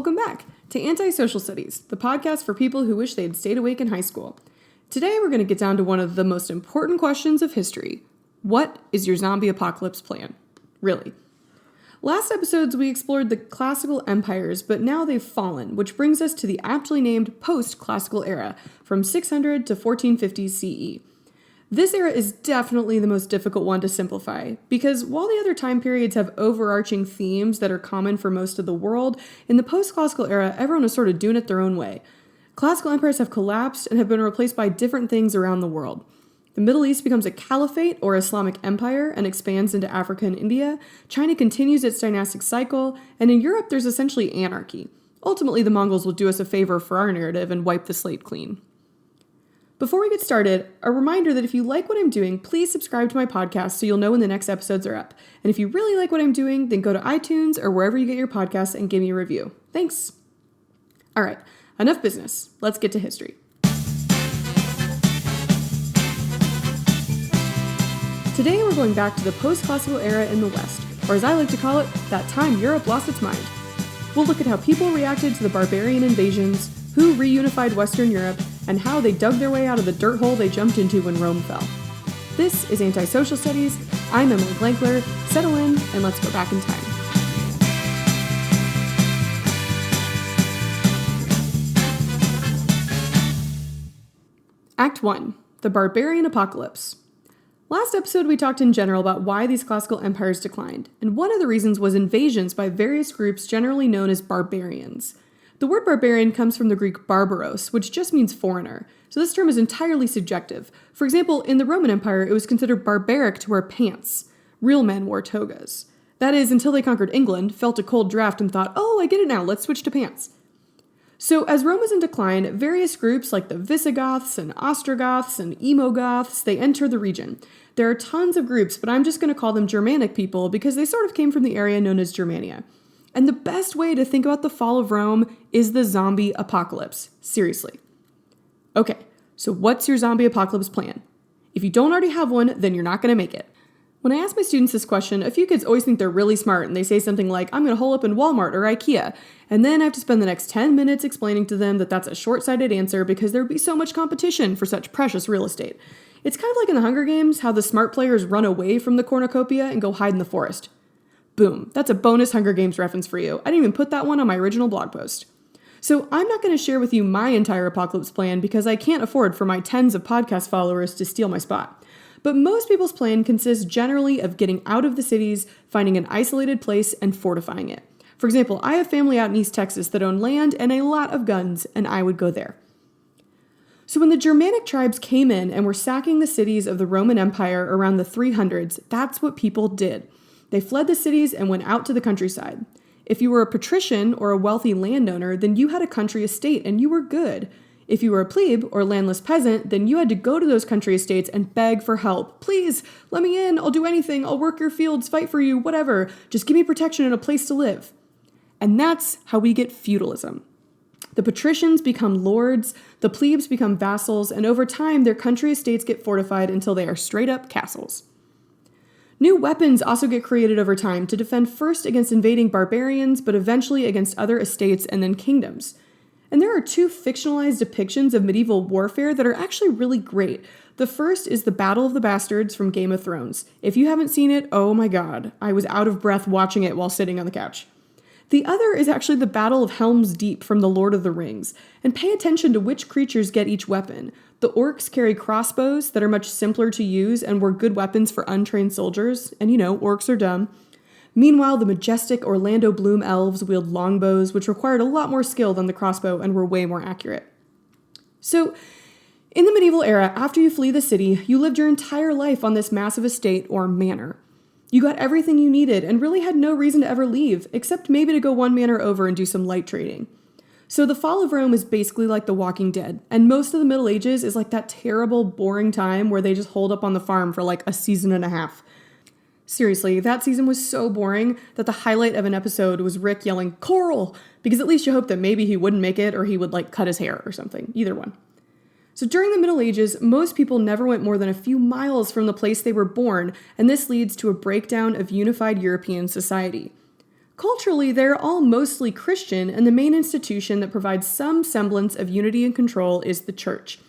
welcome back to Anti-Social Studies, the podcast for people who wish they had stayed awake in high school. Today we're going to get down to one of the most important questions of history. What is your zombie apocalypse plan? Really. Last episodes we explored the classical empires, but now they've fallen, which brings us to the aptly named post-classical era, from 600 to 1450 CE. This era is definitely the most difficult one to simplify, because while the other time periods have overarching themes that are common for most of the world, in the post-classical era, everyone is sort of doing it their own way. Classical empires have collapsed and have been replaced by different things around the world. The Middle East becomes a caliphate or Islamic empire and expands into Africa and India. China continues its dynastic cycle, and in Europe there's essentially anarchy. Ultimately, the Mongols will do us a favor for our narrative and wipe the slate clean. Before we get started, a reminder that if you like what I'm doing, please subscribe to my podcast so you'll know when the next episodes are up. And if you really like what I'm doing, then go to iTunes or wherever you get your podcasts and give me a review. Thanks. All right, enough business. Let's get to history. Today we're going back to the post-classical era in the West, or as I like to call it, that time Europe lost its mind. We'll look at how people reacted to the barbarian invasions, who reunified Western Europe, and how they dug their way out of the dirt hole they jumped into when Rome fell. This is Anti-Social Studies. I'm Emily Glankler. Settle in, and let's go back in time. Act 1. The Barbarian Apocalypse. Last episode we talked in general about why these classical empires declined, and one of the reasons was invasions by various groups generally known as barbarians. The word barbarian comes from the Greek barbaros, which just means foreigner, so this term is entirely subjective. For example, in the Roman Empire, it was considered barbaric to wear pants. Real men wore togas. That is, until they conquered England, felt a cold draft, and thought, oh, I get it now, let's switch to pants. So as Rome was in decline, various groups like the Visigoths and Ostrogoths and Emogoths, they entered the region. There are tons of groups, but I'm just going to call them Germanic people because they sort of came from the area known as Germania. And the best way to think about the fall of Rome is the zombie apocalypse. Seriously. Okay, so what's your zombie apocalypse plan? If you don't already have one, then you're not going to make it. When I ask my students this question, a few kids always think they're really smart and they say something like, I'm going to hole up in Walmart or IKEA. And then I have to spend the next 10 minutes explaining to them that that's a short-sighted answer because there would be so much competition for such precious real estate. It's kind of like in the Hunger Games, how the smart players run away from the cornucopia and go hide in the forest. Boom, that's a bonus Hunger Games reference for you. I didn't even put that one on my original blog post. So I'm not going to share with you my entire apocalypse plan because I can't afford for my tens of podcast followers to steal my spot. But most people's plan consists generally of getting out of the cities, finding an isolated place, and fortifying it. For example, I have family out in East Texas that own land and a lot of guns, and I would go there. So when the Germanic tribes came in and were sacking the cities of the Roman Empire around the 300s, that's what people did. They fled the cities and went out to the countryside. If you were a patrician or a wealthy landowner, then you had a country estate and you were good. If you were a plebe or landless peasant, then you had to go to those country estates and beg for help. Please, let me in. I'll do anything. I'll work your fields, fight for you, whatever. Just give me protection and a place to live. And that's how we get feudalism. The patricians become lords, the plebes become vassals, and over time their country estates get fortified until they are straight up castles. New weapons also get created over time to defend first against invading barbarians, but eventually against other estates and then kingdoms. And there are two fictionalized depictions of medieval warfare that are actually really great. The first is the Battle of the Bastards from Game of Thrones. If you haven't seen it, oh my god, I was out of breath watching it while sitting on the couch. The other is actually the Battle of Helm's Deep from The Lord of the Rings. And pay attention to which creatures get each weapon. The orcs carry crossbows that are much simpler to use and were good weapons for untrained soldiers. And orcs are dumb. Meanwhile, the majestic Orlando Bloom elves wield longbows, which required a lot more skill than the crossbow and were way more accurate. So, in the medieval era, after you flee the city, you lived your entire life on this massive estate or manor. You got everything you needed and really had no reason to ever leave, except maybe to go one manor over and do some light trading. So the fall of Rome is basically like The Walking Dead, and most of the Middle Ages is like that terrible, boring time where they just hold up on the farm for like a season and a half. Seriously, that season was so boring that the highlight of an episode was Rick yelling, "Coral!" because at least you hope that maybe he wouldn't make it or he would cut his hair or something, either one. So during the Middle Ages, most people never went more than a few miles from the place they were born, and this leads to a breakdown of unified European society. Culturally, they're all mostly Christian, and the main institution that provides some semblance of unity and control is the church.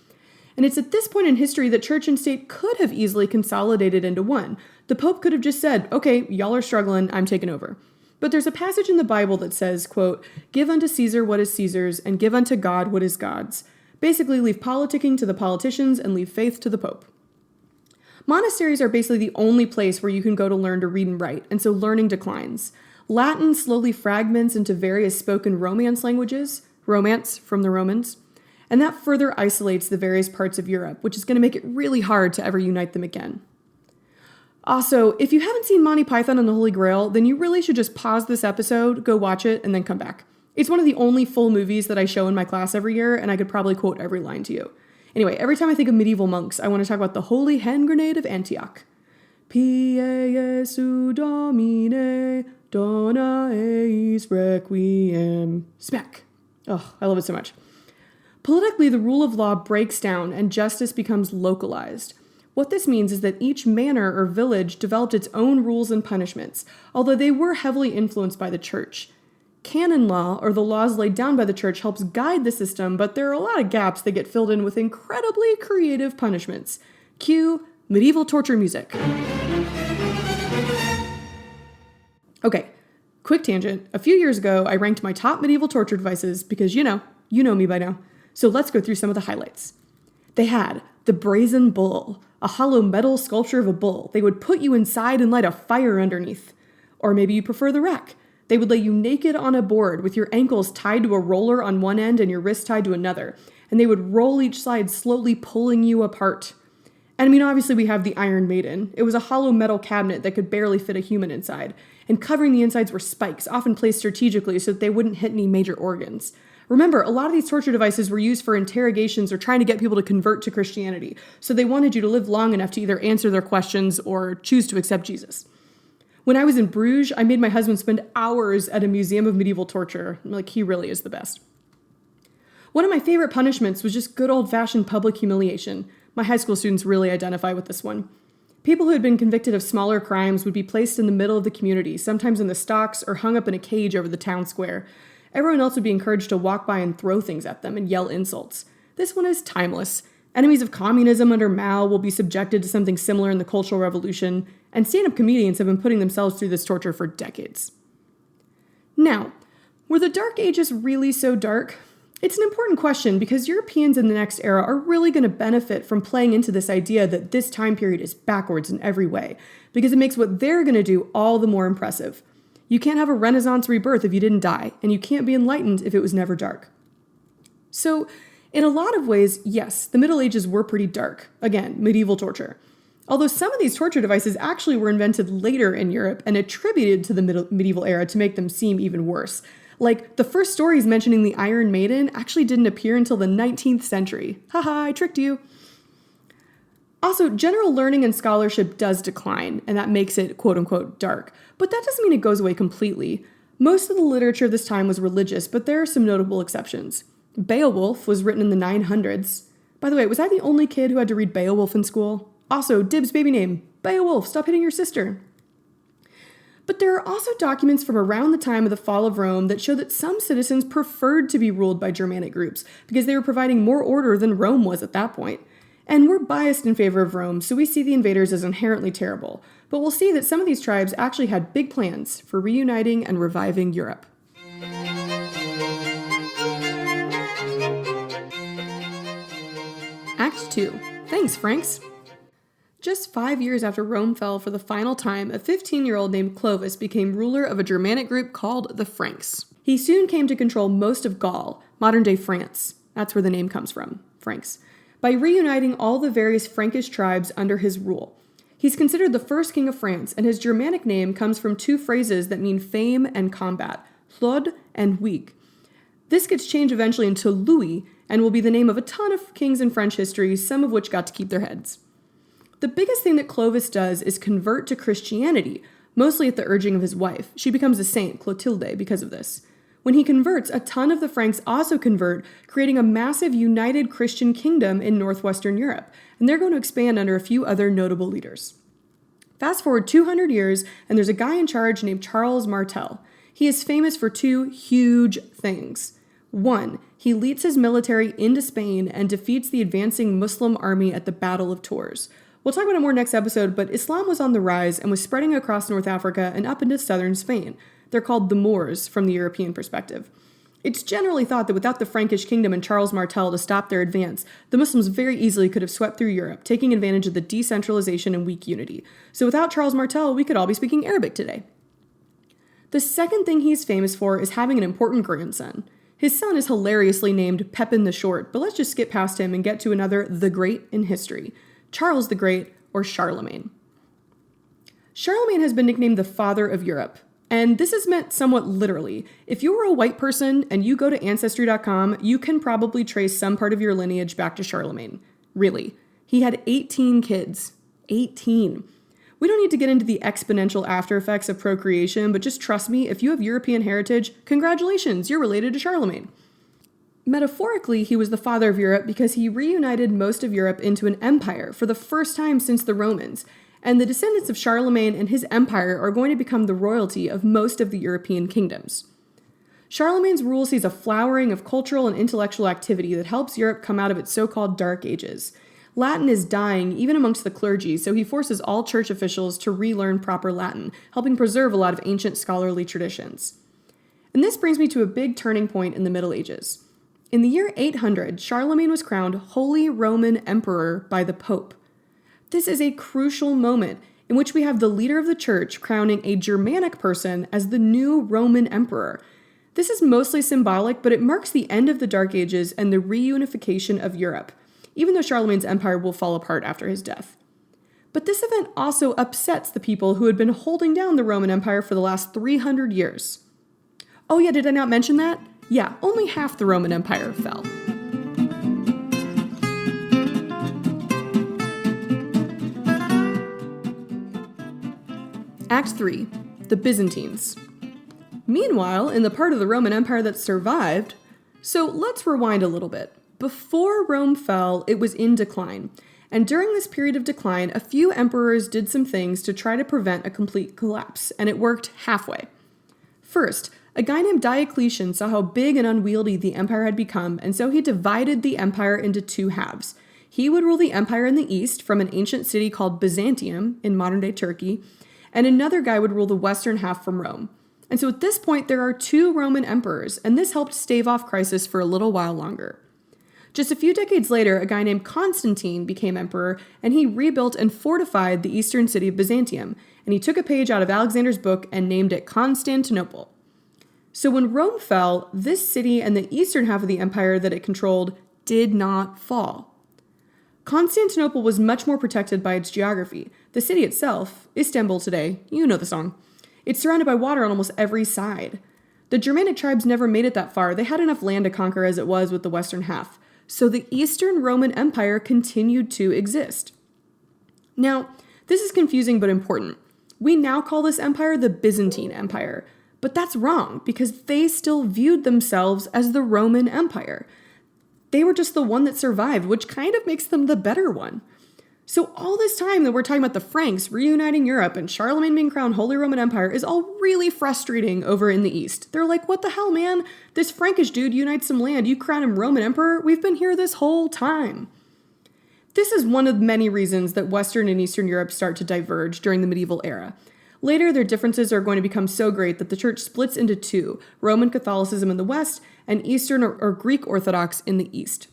And it's at this point in history that church and state could have easily consolidated into one. The Pope could have just said, okay, y'all are struggling, I'm taking over. But there's a passage in the Bible that says, quote, "Give unto Caesar what is Caesar's, and give unto God what is God's." Basically, leave politicking to the politicians and leave faith to the Pope. Monasteries are basically the only place where you can go to learn to read and write, and so learning declines. Latin slowly fragments into various spoken Romance languages, Romance from the Romans, and that further isolates the various parts of Europe, which is going to make it really hard to ever unite them again. Also, if you haven't seen Monty Python and the Holy Grail, then you really should just pause this episode, go watch it, and then come back. It's one of the only full movies that I show in my class every year, and I could probably quote every line to you. Anyway, every time I think of medieval monks, I want to talk about the Holy Hand Grenade of Antioch. Pie Jesu Domine, dona eis requiem. Smack. Oh, I love it so much. Politically, the rule of law breaks down and justice becomes localized. What this means is that each manor or village developed its own rules and punishments, although they were heavily influenced by the church. Canon law, or the laws laid down by the church, helps guide the system, but there are a lot of gaps that get filled in with incredibly creative punishments. Cue medieval torture music. Okay, quick tangent. A few years ago, I ranked my top medieval torture devices because, you know me by now. So let's go through some of the highlights. They had the brazen bull, a hollow metal sculpture of a bull. They would put you inside and light a fire underneath. Or maybe you prefer the rack. They would lay you naked on a board with your ankles tied to a roller on one end and your wrist tied to another. And they would roll each side, slowly pulling you apart. And I mean, obviously we have the Iron Maiden. It was a hollow metal cabinet that could barely fit a human inside. And covering the insides were spikes, often placed strategically so that they wouldn't hit any major organs. Remember, a lot of these torture devices were used for interrogations or trying to get people to convert to Christianity. So they wanted you to live long enough to either answer their questions or choose to accept Jesus. When I was in Bruges, I made my husband spend hours at a museum of medieval torture. Like, he really is the best. One of my favorite punishments was just good old-fashioned public humiliation. My high school students really identify with this one. People who had been convicted of smaller crimes would be placed in the middle of the community, sometimes in the stocks or hung up in a cage over the town square. Everyone else would be encouraged to walk by and throw things at them and yell insults. This one is timeless. Enemies of communism under Mao will be subjected to something similar in the Cultural Revolution, and stand-up comedians have been putting themselves through this torture for decades. Now, were the Dark Ages really so dark? It's an important question because Europeans in the next era are really going to benefit from playing into this idea that this time period is backwards in every way, because it makes what they're going to do all the more impressive. You can't have a Renaissance rebirth if you didn't die, and you can't be enlightened if it was never dark. So, in a lot of ways, yes, the Middle Ages were pretty dark. Again, medieval torture. Although some of these torture devices actually were invented later in Europe and attributed to the medieval era to make them seem even worse. Like, the first stories mentioning the Iron Maiden actually didn't appear until the 19th century. Haha, I tricked you. Also, general learning and scholarship does decline, and that makes it quote-unquote dark. But that doesn't mean it goes away completely. Most of the literature of this time was religious, but there are some notable exceptions. Beowulf was written in the 900s. By the way, was I the only kid who had to read Beowulf in school? Also, Dib's baby name, Beowulf, stop hitting your sister. But there are also documents from around the time of the fall of Rome that show that some citizens preferred to be ruled by Germanic groups because they were providing more order than Rome was at that point. And we're biased in favor of Rome, so we see the invaders as inherently terrible. But we'll see that some of these tribes actually had big plans for reuniting and reviving Europe. Act 2. Thanks, Franks. Just 5 years after Rome fell for the final time, a 15-year-old named Clovis became ruler of a Germanic group called the Franks. He soon came to control most of Gaul, modern-day France. That's where the name comes from, Franks, by reuniting all the various Frankish tribes under his rule. He's considered the first king of France, and his Germanic name comes from two phrases that mean fame and combat, Hlod and Huig. This gets changed eventually into Louis, and will be the name of a ton of kings in French history, some of which got to keep their heads. The biggest thing that Clovis does is convert to Christianity, mostly at the urging of his wife. She becomes a saint, Clotilde, because of this. When he converts, a ton of the Franks also convert, creating a massive united Christian kingdom in northwestern Europe, and they're going to expand under a few other notable leaders. Fast forward 200 years, and there's a guy in charge named Charles Martel. He is famous for two huge things. One, he leads his military into Spain and defeats the advancing Muslim army at the Battle of Tours. We'll talk about it more next episode, but Islam was on the rise and was spreading across North Africa and up into southern Spain. They're called the Moors from the European perspective. It's generally thought that without the Frankish kingdom and Charles Martel to stop their advance, the Muslims very easily could have swept through Europe, taking advantage of the decentralization and weak unity. So without Charles Martel, we could all be speaking Arabic today. The second thing he's famous for is having an important grandson. His son is hilariously named Pepin the Short, but let's just skip past him and get to another the Great in history, Charles the Great, or Charlemagne. Charlemagne has been nicknamed the father of Europe. And this is meant somewhat literally. If you were a white person and you go to Ancestry.com, you can probably trace some part of your lineage back to Charlemagne. Really. He had 18 kids. 18. We don't need to get into the exponential after effects of procreation, but just trust me, if you have European heritage, congratulations, you're related to Charlemagne. Metaphorically, he was the father of Europe because he reunited most of Europe into an empire for the first time since the Romans. And the descendants of Charlemagne and his empire are going to become the royalty of most of the European kingdoms. Charlemagne's rule sees a flowering of cultural and intellectual activity that helps Europe come out of its so-called Dark Ages. Latin is dying even amongst the clergy, so he forces all church officials to relearn proper Latin, helping preserve a lot of ancient scholarly traditions. And this brings me to a big turning point in the Middle Ages. In the year 800, Charlemagne was crowned Holy Roman Emperor by the Pope. This is a crucial moment in which we have the leader of the church crowning a Germanic person as the new Roman emperor. This is mostly symbolic, but it marks the end of the Dark Ages and the reunification of Europe, even though Charlemagne's empire will fall apart after his death. But this event also upsets the people who had been holding down the Roman Empire for the last 300 years. Oh yeah, did I not mention that? Yeah, only half the Roman Empire fell. Act 3. The Byzantines. Meanwhile, in the part of the Roman Empire that survived, so let's rewind a little bit. Before Rome fell, it was in decline. And during this period of decline, a few emperors did some things to try to prevent a complete collapse, and it worked halfway. First, a guy named Diocletian saw how big and unwieldy the empire had become, and so he divided the empire into two halves. He would rule the empire in the east from an ancient city called Byzantium in modern-day Turkey, and another guy would rule the western half from Rome. And so at this point, there are two Roman emperors, and this helped stave off crisis for a little while longer. Just a few decades later, a guy named Constantine became emperor, and he rebuilt and fortified the eastern city of Byzantium, and he took a page out of Alexander's book and named it Constantinople. So when Rome fell, this city and the eastern half of the empire that it controlled did not fall. Constantinople was much more protected by its geography. The city itself, Istanbul today, you know the song, it's surrounded by water on almost every side. The Germanic tribes never made it that far. They had enough land to conquer as it was with the western half. So the Eastern Roman Empire continued to exist. Now, this is confusing but important. We now call this empire the Byzantine Empire, but that's wrong because they still viewed themselves as the Roman Empire. They were just the one that survived, which kind of makes them the better one. So all this time that we're talking about the Franks reuniting Europe and Charlemagne being crowned Holy Roman Empire is all really frustrating over in the East. They're like, what the hell, man? This Frankish dude unites some land, you crown him Roman Emperor? We've been here this whole time. This is one of many reasons that Western and Eastern Europe start to diverge during the medieval era. Later, their differences are going to become so great that the church splits into two, Roman Catholicism in the West and Eastern or Greek Orthodox in the East.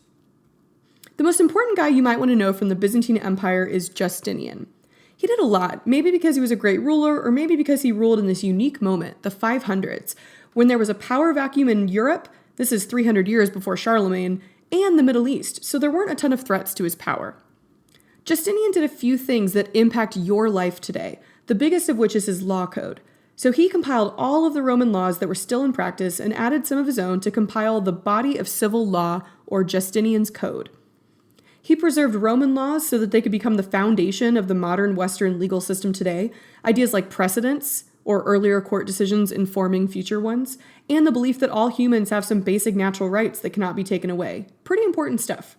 The most important guy you might want to know from the Byzantine Empire is Justinian. He did a lot, maybe because he was a great ruler, or maybe because he ruled in this unique moment, the 500s, when there was a power vacuum in Europe, this is 300 years before Charlemagne, and the Middle East, so there weren't a ton of threats to his power. Justinian did a few things that impact your life today, the biggest of which is his law code. So he compiled all of the Roman laws that were still in practice and added some of his own to compile the body of civil law, or Justinian's Code. He preserved Roman laws so that they could become the foundation of the modern Western legal system today, ideas like precedents, or earlier court decisions informing future ones, and the belief that all humans have some basic natural rights that cannot be taken away. Pretty important stuff.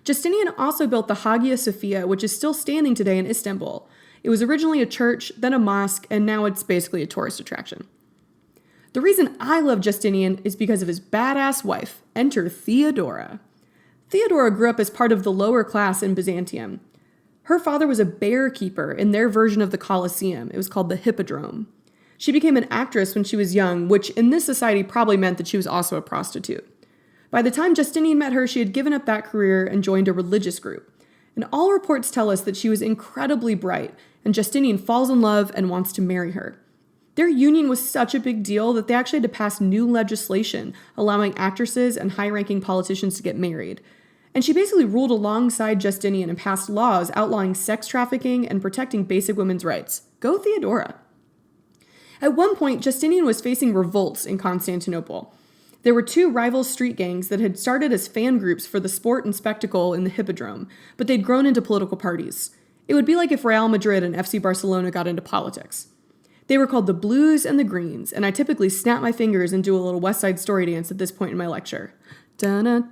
Justinian also built the Hagia Sophia, which is still standing today in Istanbul. It was originally a church, then a mosque, and now it's basically a tourist attraction. The reason I love Justinian is because of his badass wife. Enter Theodora. Theodora grew up as part of the lower class in Byzantium. Her father was a bear keeper in their version of the Colosseum. It was called the Hippodrome. She became an actress when she was young, which in this society probably meant that she was also a prostitute. By the time Justinian met her, she had given up that career and joined a religious group. And all reports tell us that she was incredibly bright, and Justinian falls in love and wants to marry her. Their union was such a big deal that they actually had to pass new legislation allowing actresses and high-ranking politicians to get married. And she basically ruled alongside Justinian and passed laws outlawing sex trafficking and protecting basic women's rights. Go Theodora! At one point, Justinian was facing revolts in Constantinople. There were two rival street gangs that had started as fan groups for the sport and spectacle in the Hippodrome, but they'd grown into political parties. It would be like if Real Madrid and FC Barcelona got into politics. They were called the Blues and the Greens, and I typically snap my fingers and do a little West Side Story dance at this point in my lecture. The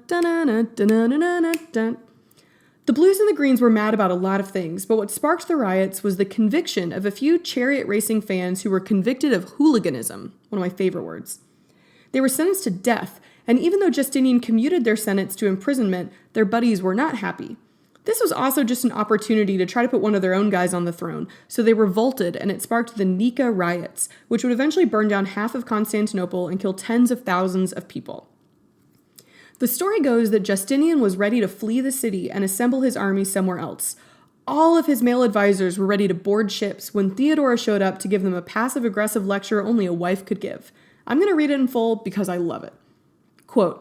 Blues and the Greens were mad about a lot of things, but what sparked the riots was the conviction of a few chariot racing fans who were convicted of hooliganism, one of my favorite words. They were sentenced to death, and even though Justinian commuted their sentence to imprisonment, their buddies were not happy. This was also just an opportunity to try to put one of their own guys on the throne, so they revolted, and it sparked the Nika riots, which would eventually burn down half of Constantinople and kill tens of thousands of people. The story goes that Justinian was ready to flee the city and assemble his army somewhere else. All of his male advisors were ready to board ships when Theodora showed up to give them a passive-aggressive lecture only a wife could give. I'm going to read it in full because I love it. Quote,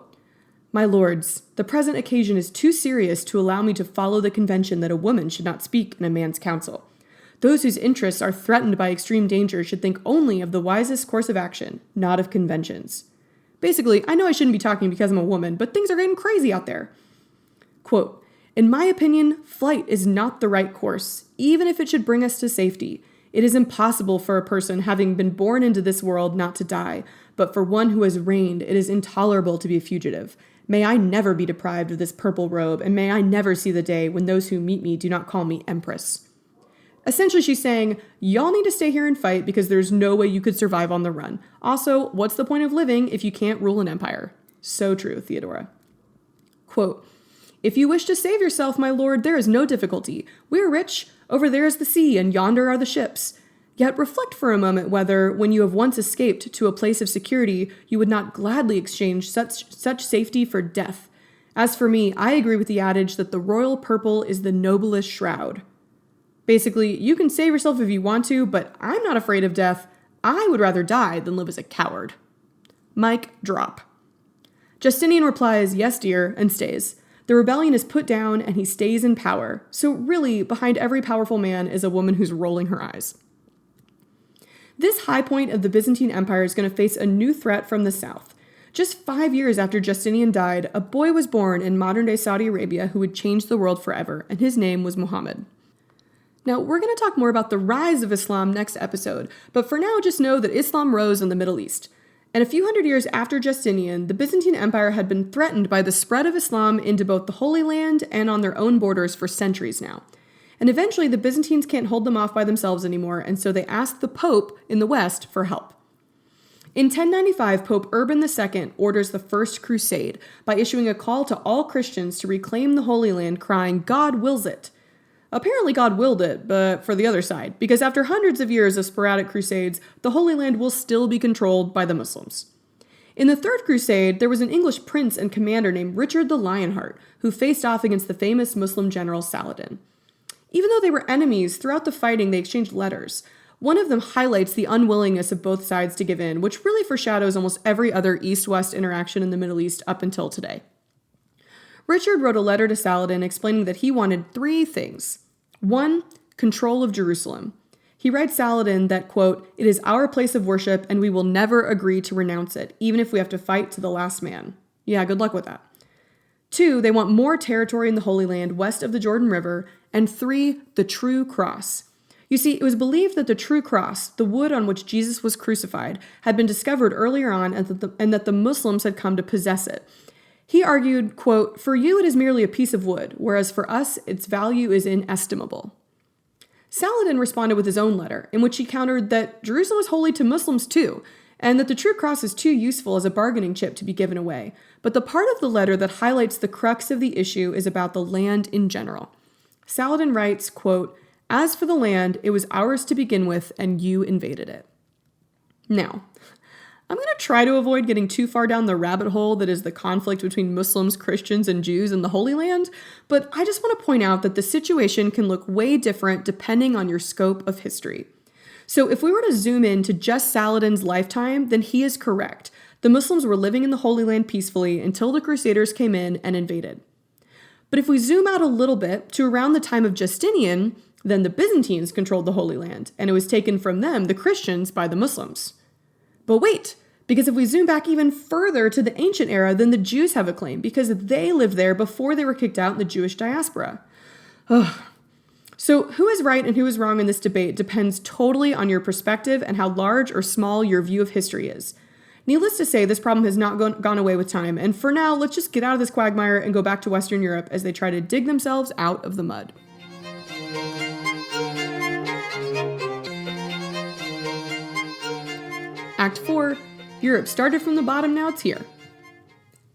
"My lords, the present occasion is too serious to allow me to follow the convention that a woman should not speak in a man's council. Those whose interests are threatened by extreme danger should think only of the wisest course of action, not of conventions." Basically, I know I shouldn't be talking because I'm a woman, but things are getting crazy out there. Quote, "In my opinion, flight is not the right course, even if it should bring us to safety. It is impossible for a person having been born into this world not to die, but for one who has reigned, it is intolerable to be a fugitive. May I never be deprived of this purple robe, and may I never see the day when those who meet me do not call me empress." Essentially, she's saying, y'all need to stay here and fight because there's no way you could survive on the run. Also, what's the point of living if you can't rule an empire? So true, Theodora. Quote, "If you wish to save yourself, my lord, there is no difficulty. We are rich, over there is the sea, and yonder are the ships. Yet reflect for a moment whether, when you have once escaped to a place of security, you would not gladly exchange such safety for death. As for me, I agree with the adage that the royal purple is the noblest shroud." Basically, you can save yourself if you want to, but I'm not afraid of death. I would rather die than live as a coward. Mic drop. Justinian replies, "Yes, dear," and stays. The rebellion is put down and he stays in power. So really, behind every powerful man is a woman who's rolling her eyes. This high point of the Byzantine Empire is going to face a new threat from the south. Just 5 years after Justinian died, a boy was born in modern-day Saudi Arabia who would change the world forever, and his name was Muhammad. Now, we're going to talk more about the rise of Islam next episode, but for now, just know that Islam rose in the Middle East. And a few hundred years after Justinian, the Byzantine Empire had been threatened by the spread of Islam into both the Holy Land and on their own borders for centuries now. And eventually, the Byzantines can't hold them off by themselves anymore, and so they asked the Pope in the West for help. In 1095, Pope Urban II orders the First Crusade by issuing a call to all Christians to reclaim the Holy Land, crying, "God wills it." Apparently God willed it, but for the other side, because after hundreds of years of sporadic crusades, the Holy Land will still be controlled by the Muslims. In the Third Crusade, there was an English prince and commander named Richard the Lionheart, who faced off against the famous Muslim general Saladin. Even though they were enemies, throughout the fighting they exchanged letters. One of them highlights the unwillingness of both sides to give in, which really foreshadows almost every other East-West interaction in the Middle East up until today. Richard wrote a letter to Saladin explaining that he wanted 3 things. 1, control of Jerusalem. He writes Saladin that, quote, "It is our place of worship and we will never agree to renounce it, even if we have to fight to the last man." Yeah, good luck with that. 2, they want more territory in the Holy Land west of the Jordan River. And 3, the true cross. You see, it was believed that the true cross, the wood on which Jesus was crucified, had been discovered earlier on and that the Muslims had come to possess it. He argued, quote, "For you it is merely a piece of wood, whereas for us its value is inestimable." Saladin responded with his own letter, in which he countered that Jerusalem was holy to Muslims too, and that the true cross is too useful as a bargaining chip to be given away. But the part of the letter that highlights the crux of the issue is about the land in general. Saladin writes, quote, "As for the land, it was ours to begin with, and you invaded it." Now, I'm going to try to avoid getting too far down the rabbit hole that is the conflict between Muslims, Christians, and Jews in the Holy Land, but I just want to point out that the situation can look way different depending on your scope of history. So if we were to zoom in to just Saladin's lifetime, then he is correct. The Muslims were living in the Holy Land peacefully until the Crusaders came in and invaded. But if we zoom out a little bit to around the time of Justinian, then the Byzantines controlled the Holy Land, and it was taken from them, the Christians, by the Muslims. But wait, because if we zoom back even further to the ancient era, then the Jews have a claim, because they lived there before they were kicked out in the Jewish diaspora. Ugh. So who is right and who is wrong in this debate depends totally on your perspective and how large or small your view of history is. Needless to say, this problem has not gone away with time, and for now, let's just get out of this quagmire and go back to Western Europe as they try to dig themselves out of the mud. Act 4, Europe started from the bottom, now it's here.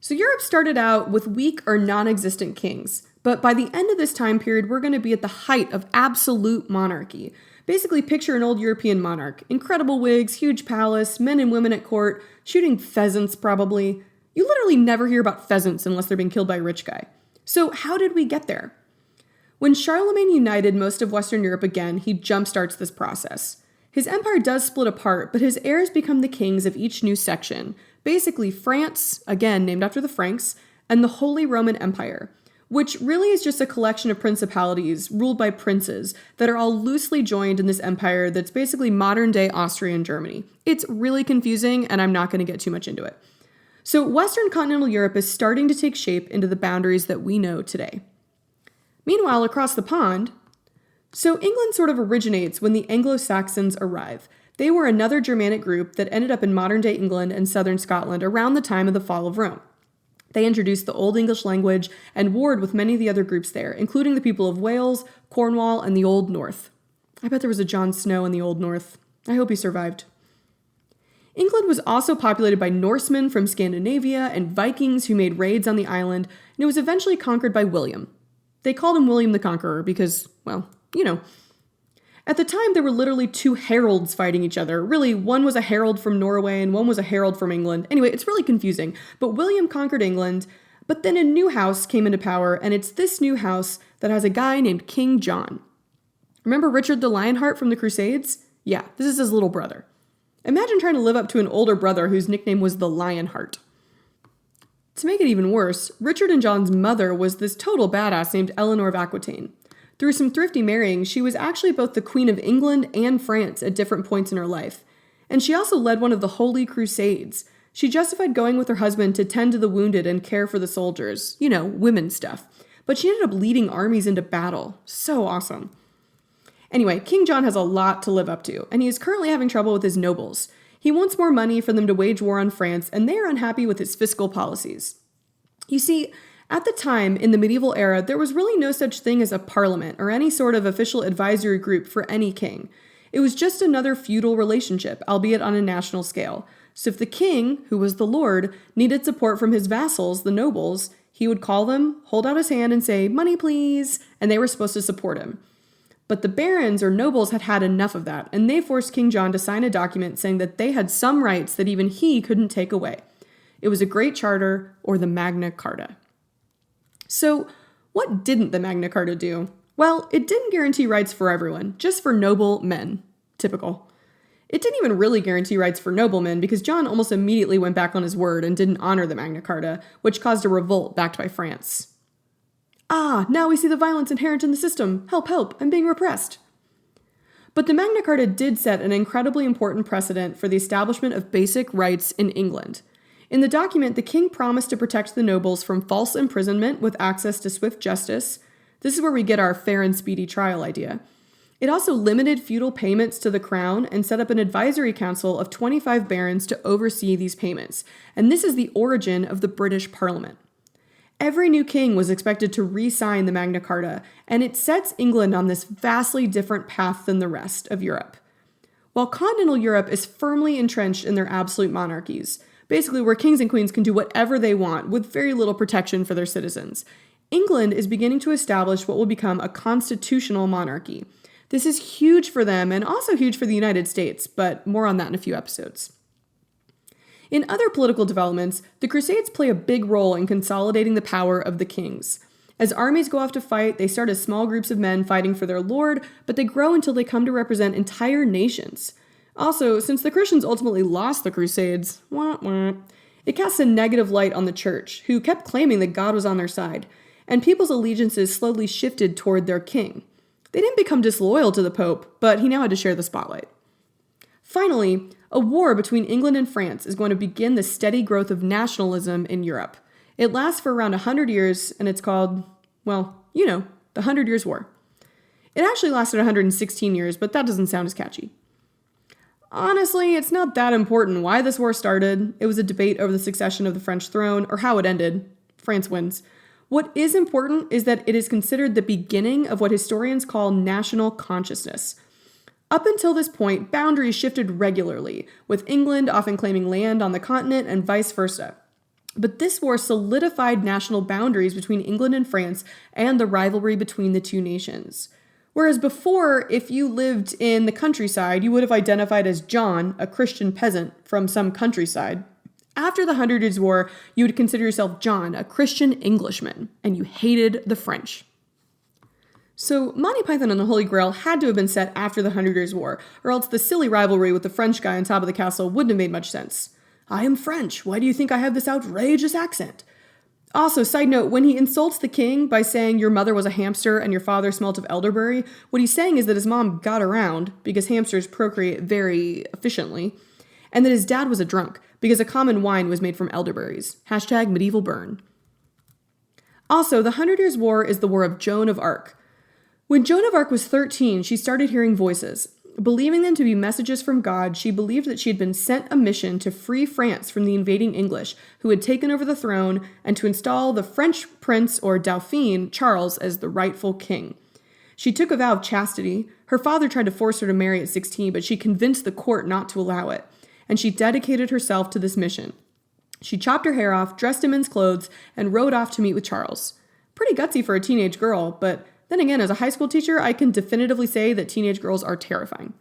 So Europe started out with weak or non-existent kings, but by the end of this time period, we're going to be at the height of absolute monarchy. Basically, picture an old European monarch. Incredible wigs, huge palace, men and women at court, shooting pheasants probably. You literally never hear about pheasants unless they're being killed by a rich guy. So how did we get there? When Charlemagne united most of Western Europe again, he jumpstarts this process. His empire does split apart, but his heirs become the kings of each new section. Basically, France, again named after the Franks, and the Holy Roman Empire, which really is just a collection of principalities ruled by princes that are all loosely joined in this empire that's basically modern-day Austria and Germany. It's really confusing, and I'm not going to get too much into it. So Western continental Europe is starting to take shape into the boundaries that we know today. Meanwhile, across the pond, so England sort of originates when the Anglo-Saxons arrive. They were another Germanic group that ended up in modern-day England and southern Scotland around the time of the fall of Rome. They introduced the Old English language and warred with many of the other groups there, including the people of Wales, Cornwall, and the Old North. I bet there was a Jon Snow in the Old North. I hope he survived. England was also populated by Norsemen from Scandinavia and Vikings who made raids on the island, and it was eventually conquered by William. They called him William the Conqueror because, well, you know. At the time, there were literally two heralds fighting each other. Really, one was a herald from Norway and one was a herald from England. Anyway, it's really confusing. But William conquered England, but then a new house came into power, and it's this new house that has a guy named King John. Remember Richard the Lionheart from the Crusades? Yeah, this is his little brother. Imagine trying to live up to an older brother whose nickname was the Lionheart. To make it even worse, Richard and John's mother was this total badass named Eleanor of Aquitaine. Through some thrifty marrying, she was actually both the Queen of England and France at different points in her life. And she also led one of the Holy Crusades. She justified going with her husband to tend to the wounded and care for the soldiers. You know, women stuff. But she ended up leading armies into battle. So awesome. Anyway, King John has a lot to live up to, and he is currently having trouble with his nobles. He wants more money for them to wage war on France, and they are unhappy with his fiscal policies. You see, at the time, in the medieval era, there was really no such thing as a parliament or any sort of official advisory group for any king. It was just another feudal relationship, albeit on a national scale. So if the king, who was the lord, needed support from his vassals, the nobles, he would call them, hold out his hand and say, "Money, please," and they were supposed to support him. But the barons or nobles had had enough of that, and they forced King John to sign a document saying that they had some rights that even he couldn't take away. It was a Great Charter, or the Magna Carta. So, what didn't the Magna Carta do? Well, it didn't guarantee rights for everyone, just for noble men. Typical. It didn't even really guarantee rights for noblemen because John almost immediately went back on his word and didn't honor the Magna Carta, which caused a revolt backed by France. Now we see the violence inherent in the system. Help, help, I'm being repressed. But the Magna Carta did set an incredibly important precedent for the establishment of basic rights in England. In the document, the king promised to protect the nobles from false imprisonment with access to swift justice. This is where we get our fair and speedy trial idea. It also limited feudal payments to the crown and set up an advisory council of 25 barons to oversee these payments. And this is the origin of the British Parliament. Every new king was expected to re-sign the Magna Carta, and it sets England on this vastly different path than the rest of Europe. while continental Europe is firmly entrenched in their absolute monarchies, basically where kings and queens can do whatever they want with very little protection for their citizens. England is beginning to establish what will become a constitutional monarchy. This is huge for them and also huge for the United States, but more on that in a few episodes. In other political developments, the Crusades play a big role in consolidating the power of the kings. As armies go off to fight, they start as small groups of men fighting for their lord, but they grow until they come to represent entire nations. Also, since the Christians ultimately lost the Crusades, it casts a negative light on the church, who kept claiming that God was on their side, and people's allegiances slowly shifted toward their king. They didn't become disloyal to the Pope, but he now had to share the spotlight. Finally, a war between England and France is going to begin the steady growth of nationalism in Europe. It lasts for around 100 years, and it's called, the 100 Years' War. It actually lasted 116 years, but that doesn't sound as catchy. Honestly, it's not that important why this war started. It was a debate over the succession of the French throne, or how it ended. France wins. What is important is that it is considered the beginning of what historians call national consciousness. Up until this point, boundaries shifted regularly, with England often claiming land on the continent and vice versa. But this war solidified national boundaries between England and France and the rivalry between the two nations. Whereas before, if you lived in the countryside, you would have identified as John, a Christian peasant from some countryside. After the 100 Years' War, you would consider yourself John, a Christian Englishman, and you hated the French. So Monty Python and the Holy Grail had to have been set after the 100 Years' War, or else the silly rivalry with the French guy on top of the castle wouldn't have made much sense. I am French. Why do you think I have this outrageous accent? Also, side note, when he insults the king by saying your mother was a hamster and your father smelt of elderberry, what he's saying is that his mom got around, because hamsters procreate very efficiently, and that his dad was a drunk, because a common wine was made from elderberries. #medieval burn. Also, the 100 Years' War is the War of Joan of Arc. When Joan of Arc was 13, she started hearing voices. Believing them to be messages from God, she believed that she had been sent a mission to free France from the invading English, who had taken over the throne, and to install the French prince, or Dauphin, Charles, as the rightful king. She took a vow of chastity. Her father tried to force her to marry at 16, but she convinced the court not to allow it, and she dedicated herself to this mission. She chopped her hair off, dressed in men's clothes, and rode off to meet with Charles. Pretty gutsy for a teenage girl, but then again, as a high school teacher, I can definitively say that teenage girls are terrifying.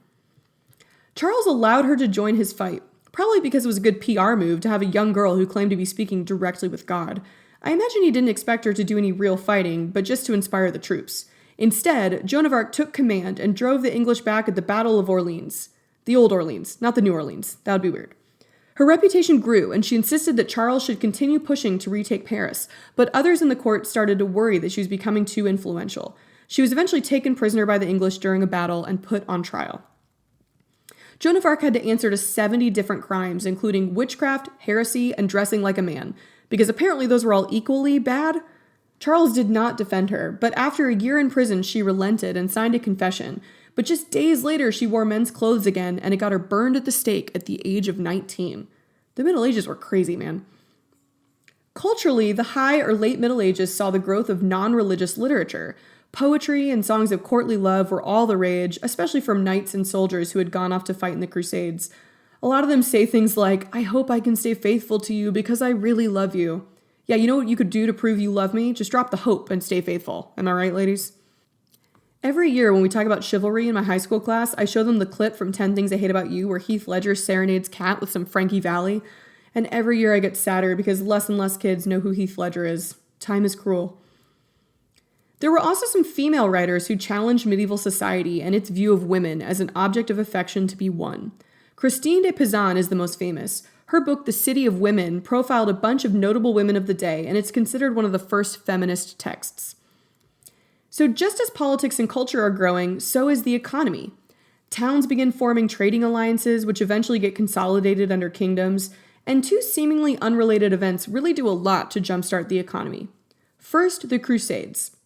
Charles allowed her to join his fight, probably because it was a good PR move to have a young girl who claimed to be speaking directly with God. I imagine he didn't expect her to do any real fighting, but just to inspire the troops. Instead, Joan of Arc took command and drove the English back at the Battle of Orleans. The old Orleans, not the New Orleans. That would be weird. Her reputation grew, and she insisted that Charles should continue pushing to retake Paris, but others in the court started to worry that she was becoming too influential. She was eventually taken prisoner by the English during a battle and put on trial. Joan of Arc had to answer to 70 different crimes, including witchcraft, heresy, and dressing like a man, because apparently those were all equally bad. Charles did not defend her, but after a year in prison, she relented and signed a confession. But just days later, she wore men's clothes again, and it got her burned at the stake at the age of 19. The Middle Ages were crazy, man. Culturally, the High or Late Middle Ages saw the growth of non-religious literature. Poetry and songs of courtly love were all the rage, especially from knights and soldiers who had gone off to fight in the Crusades. A lot of them say things like, I hope I can stay faithful to you because I really love you. Yeah, you know what you could do to prove you love me? Just drop the hope and stay faithful. Am I right, ladies? Every year when we talk about chivalry in my high school class, I show them the clip from 10 Things I Hate About You where Heath Ledger serenades Kat with some Frankie Valli. And every year I get sadder because less and less kids know who Heath Ledger is. Time is cruel. There were also some female writers who challenged medieval society and its view of women as an object of affection to be won. Christine de Pizan is the most famous. Her book, The City of Women, profiled a bunch of notable women of the day, and it's considered one of the first feminist texts. So just as politics and culture are growing, so is the economy. Towns begin forming trading alliances, which eventually get consolidated under kingdoms, and two seemingly unrelated events really do a lot to jumpstart the economy. First, the Crusades.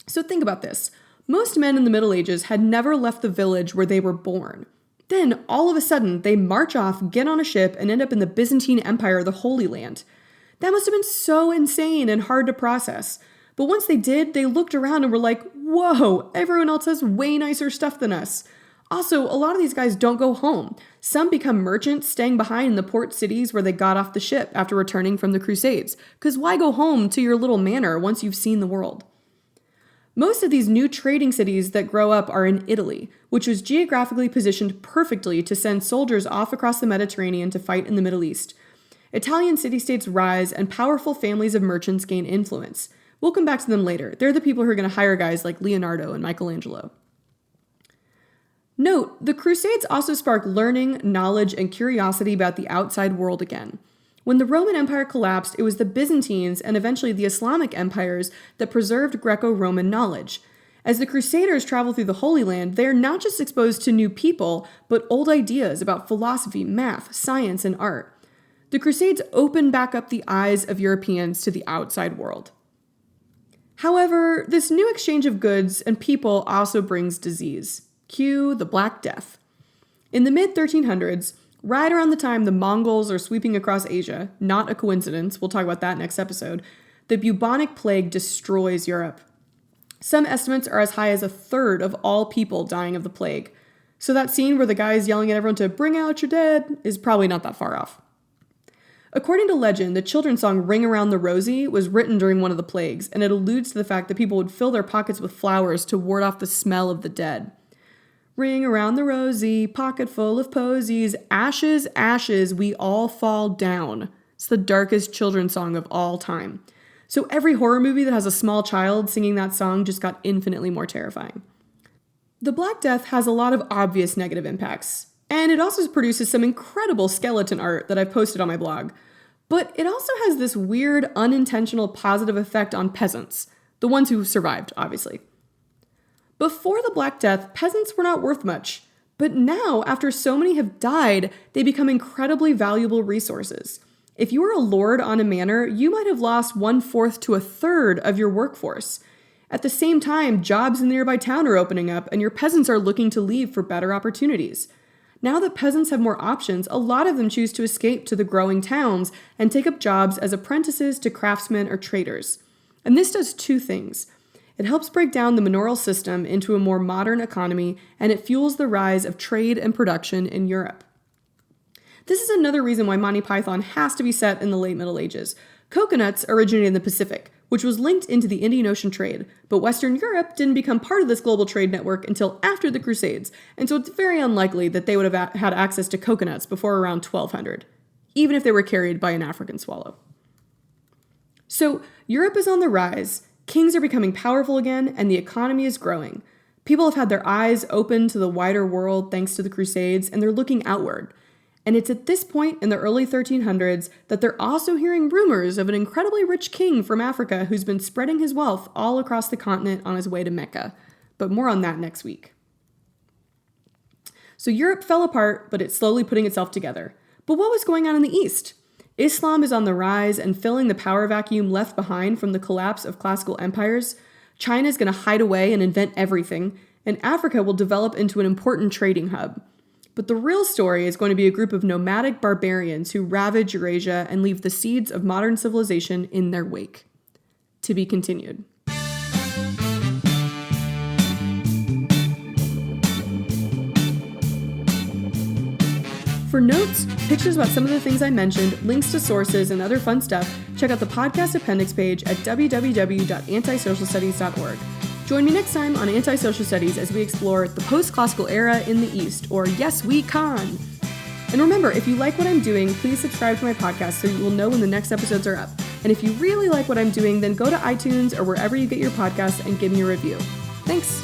So think about this. Most men in the Middle Ages had never left the village where they were born. Then, all of a sudden, they march off, get on a ship, and end up in the Byzantine Empire, the Holy Land. That must have been so insane and hard to process. But once they did, they looked around and were like, whoa, everyone else has way nicer stuff than us. Also, a lot of these guys don't go home. Some become merchants, staying behind in the port cities where they got off the ship after returning from the Crusades. Because why go home to your little manor once you've seen the world? Most of these new trading cities that grow up are in Italy, which was geographically positioned perfectly to send soldiers off across the Mediterranean to fight in the Middle East. Italian city-states rise and powerful families of merchants gain influence. We'll come back to them later. They're the people who are going to hire guys like Leonardo and Michelangelo. Note, the Crusades also sparked learning, knowledge, and curiosity about the outside world again. When the Roman Empire collapsed, it was the Byzantines and eventually the Islamic empires that preserved Greco-Roman knowledge. As the Crusaders travel through the Holy Land, they are not just exposed to new people, but old ideas about philosophy, math, science, and art. The Crusades opened back up the eyes of Europeans to the outside world. However, this new exchange of goods and people also brings disease. Cue the Black Death. In the mid-1300s, right around the time the Mongols are sweeping across Asia, not a coincidence, we'll talk about that next episode, the bubonic plague destroys Europe. Some estimates are as high as 1/3 of all people dying of the plague. So that scene where the guy is yelling at everyone to bring out your dead is probably not that far off. According to legend, the children's song Ring Around the Rosie was written during one of the plagues, and it alludes to the fact that people would fill their pockets with flowers to ward off the smell of the dead. Ring around the rosy, pocket full of posies, ashes, ashes, we all fall down. It's the darkest children's song of all time. So every horror movie that has a small child singing that song just got infinitely more terrifying. The Black Death has a lot of obvious negative impacts, and it also produces some incredible skeleton art that I've posted on my blog. But it also has this weird, unintentional positive effect on peasants, the ones who survived, obviously. Before the Black Death, peasants were not worth much, but now, after so many have died, they become incredibly valuable resources. If you were a lord on a manor, you might have lost 1/4 to 1/3 of your workforce. At the same time, jobs in the nearby town are opening up, and your peasants are looking to leave for better opportunities. Now that peasants have more options, a lot of them choose to escape to the growing towns and take up jobs as apprentices to craftsmen or traders. And this does two things. It helps break down the manorial system into a more modern economy, and it fuels the rise of trade and production in Europe. This is another reason why Monty Python has to be set in the late Middle Ages. Coconuts originated in the Pacific, which was linked into the Indian Ocean trade, but Western Europe didn't become part of this global trade network until after the Crusades, and so it's very unlikely that they would have had access to coconuts before around 1200, even if they were carried by an African swallow. So Europe is on the rise. Kings are becoming powerful again, and the economy is growing. People have had their eyes open to the wider world thanks to the Crusades, and they're looking outward. And it's at this point in the early 1300s that they're also hearing rumors of an incredibly rich king from Africa who's been spreading his wealth all across the continent on his way to Mecca. But more on that next week. So Europe fell apart, but it's slowly putting itself together. But what was going on in the East? Islam is on the rise and filling the power vacuum left behind from the collapse of classical empires. China is going to hide away and invent everything, and Africa will develop into an important trading hub. But the real story is going to be a group of nomadic barbarians who ravage Eurasia and leave the seeds of modern civilization in their wake. To be continued. For notes, pictures about some of the things I mentioned, links to sources, and other fun stuff, check out the podcast appendix page at www.antisocialstudies.org. Join me next time on Antisocial Studies as we explore the post-classical era in the East, or Yes We Can. And remember, if you like what I'm doing, please subscribe to my podcast so you will know when the next episodes are up. And if you really like what I'm doing, then go to iTunes or wherever you get your podcasts and give me a review. Thanks!